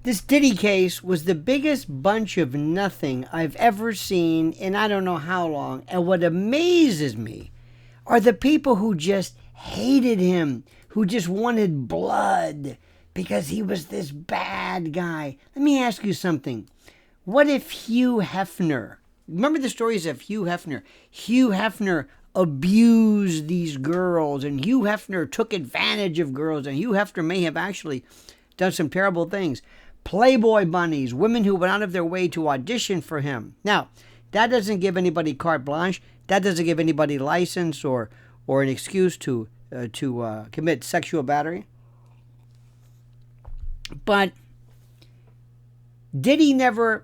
This Diddy case was the biggest bunch of nothing I've ever seen in I don't know how long. And what amazes me are the people who just hated him, who just wanted blood because he was this bad guy. Let me ask you something. What if Hugh Hefner, remember the stories of Hugh Hefner? Hugh Hefner abused these girls, and Hugh Hefner took advantage of girls, and Hugh Hefner may have actually done some terrible things. Playboy bunnies, women who went out of their way to audition for him. Now, that doesn't give anybody carte blanche. That doesn't give anybody license or an excuse to commit sexual battery. But Diddy never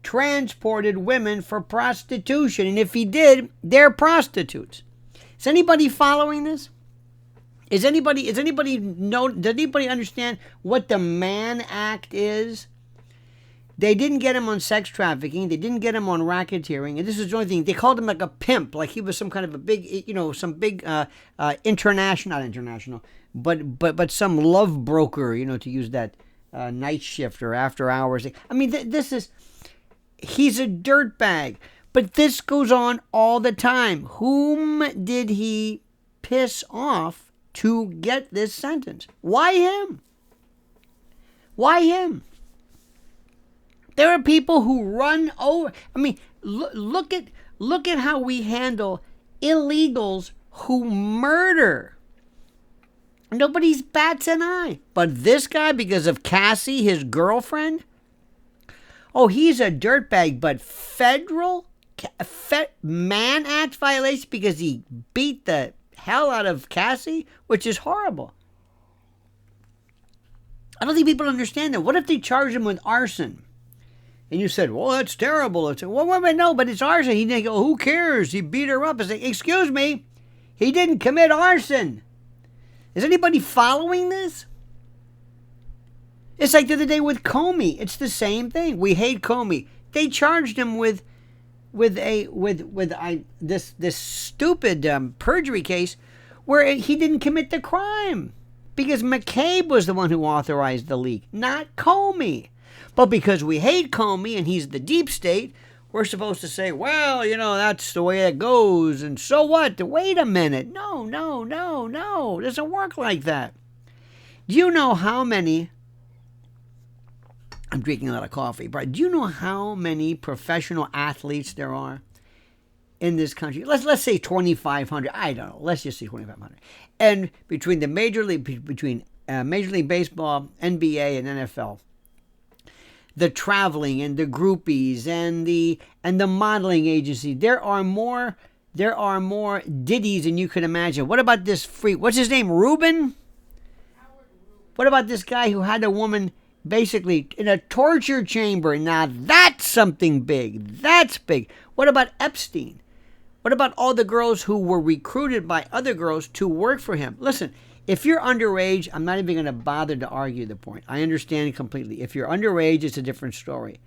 transported women for prostitution, and if he did, they're prostitutes. Is anybody following this? Does anybody understand what the Mann Act is? They didn't get him on sex trafficking. They didn't get him on racketeering. And this is the only thing. They called him like a pimp, like he was some kind of a big, international, not international, but some love broker, to use that night shift or after hours. I mean, he's a dirtbag. But this goes on all the time. Whom did he piss off to get this sentence? Why him? Why him? There are people who run over. I mean, look at how we handle illegals who murder. Nobody's bats an eye. But this guy, because of Cassie, his girlfriend, oh, he's a dirtbag. But federal Mann Act violation because he beat the hell out of Cassie, which is horrible. I don't think people understand that. What if they charge him with arson? And you said, well, that's terrible. It's, well, wait, no, but it's arson. He didn't go, who cares? He beat her up. I say, excuse me, he didn't commit arson. Is anybody following this? It's like the other day with Comey. It's the same thing. We hate Comey. They charged him with this stupid perjury case where he didn't commit the crime because McCabe was the one who authorized the leak, not Comey. But because we hate Comey and he's the deep state, we're supposed to say, well, that's the way it goes. And so what? Wait a minute. No. It doesn't work like that. Do you know how many... I'm drinking a lot of coffee, but do you know how many professional athletes there are in this country? Let's say 2,500. I don't know. Let's just say 2,500. And between Major League Baseball, NBA, and NFL, the traveling and the groupies and the modeling agency, there are more Diddies than you could imagine. What about this freak? What's his name? Rubin? What about this guy who had a woman basically in a torture chamber? Now that's something big. That's big. What about Epstein? What about all the girls who were recruited by other girls to work for him? Listen, if you're underage, I'm not even going to bother to argue the point. I understand completely. If you're underage, it's a different story.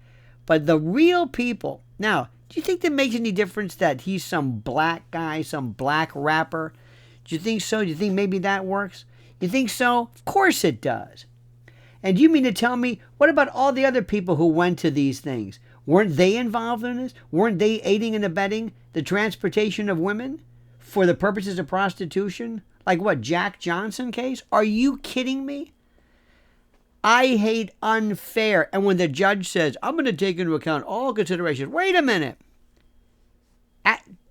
But the real people... Now, do you think that makes any difference that he's some black guy, some black rapper? Do you think so? Do you think maybe that works? You think so? Of course it does. And you mean to tell me, what about all the other people who went to these things? Weren't they involved in this? Weren't they aiding and abetting the transportation of women for the purposes of prostitution? Like what, Jack Johnson case? Are you kidding me? I hate unfair. And when the judge says, I'm going to take into account all considerations. Wait a minute.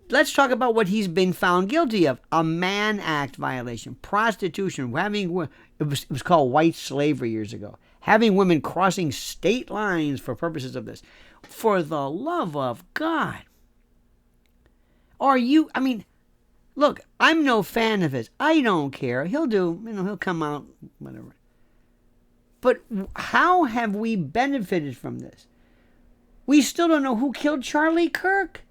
Let's talk about what he's been found guilty of. A Mann Act violation, prostitution, it was called white slavery years ago. Having women crossing state lines for purposes of this. For the love of God. Look, I'm no fan of his. I don't care. He'll come out, whatever. But how have we benefited from this? We still don't know who killed Charlie Kirk.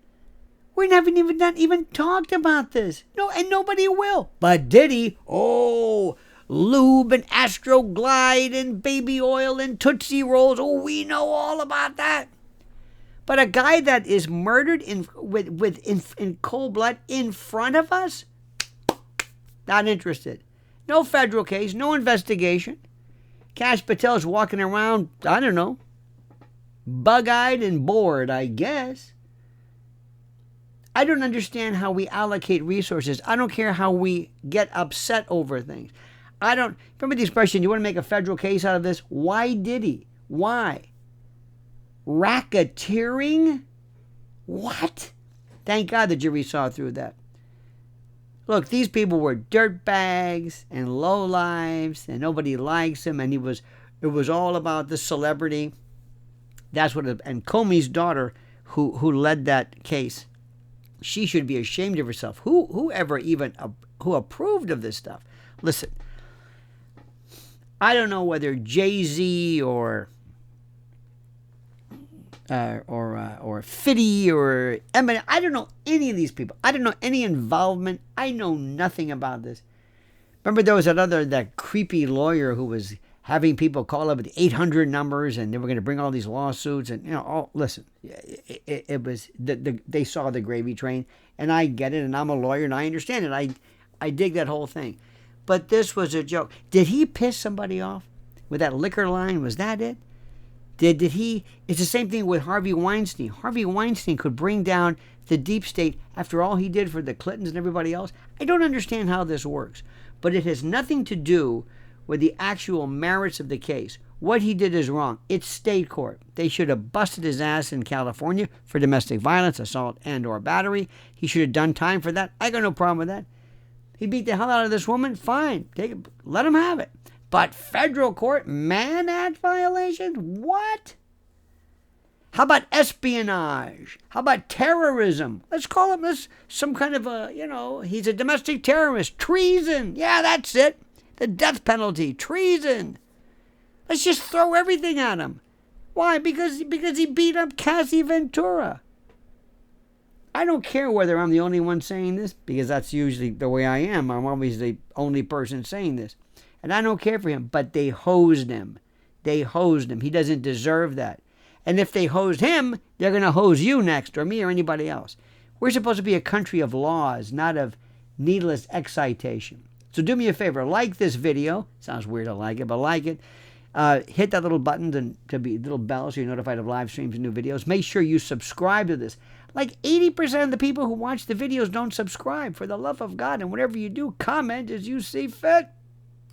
We haven't even talked about this. No, and nobody will. But Diddy, lube and Astroglide and baby oil and Tootsie Rolls. Oh, we know all about that. But a guy that is murdered in cold blood in front of us, not interested. No federal case, no investigation. Kash Patel's walking around, I don't know, bug-eyed and bored, I guess. I don't understand how we allocate resources. I don't care how we get upset over things. I don't, remember the expression, you want to make a federal case out of this? Why Diddy? Why? Racketeering? What? Thank God the jury saw through that. Look, these people were dirtbags and lowlives, and nobody likes them, and it was all about the celebrity. That's what and Comey's daughter, who led that case, she should be ashamed of herself. Who approved of this stuff? Listen, I don't know whether Jay-Z or Fiddy or Eminem. I don't know any of these people. I don't know any involvement. I know nothing about this. Remember there was that creepy lawyer who was having people call up with 800 numbers and they were going to bring all these lawsuits and, listen, it was, they saw the gravy train, and I get it, and I'm a lawyer and I understand it. I dig that whole thing. But this was a joke. Did he piss somebody off with that liquor line? Was that it? Did he? It's the same thing with Harvey Weinstein. Harvey Weinstein could bring down the deep state after all he did for the Clintons and everybody else. I don't understand how this works, but it has nothing to do with the actual merits of the case. What he did is wrong. It's state court. They should have busted his ass in California for domestic violence, assault, and or battery. He should have done time for that. I got no problem with that. He beat the hell out of this woman. Fine. Let him have it. But federal court, Mann Act violations? What? How about espionage? How about terrorism? Let's call him this some kind of he's a domestic terrorist. Treason. Yeah, that's it. The death penalty. Treason. Let's just throw everything at him. Why? Because he beat up Cassie Ventura. I don't care whether I'm the only one saying this, because that's usually the way I am. I'm always the only person saying this. And I don't care for him, but they hosed him. They hosed him. He doesn't deserve that. And if they hosed him, they're going to hose you next, or me, or anybody else. We're supposed to be a country of laws, not of needless excitation. So do me a favor, like this video. Sounds weird to like it, but like it. Hit that little button to be little bell so you're notified of live streams and new videos. Make sure you subscribe to this. Like 80% of the people who watch the videos don't subscribe. For the love of God, and whatever you do, comment as you see fit.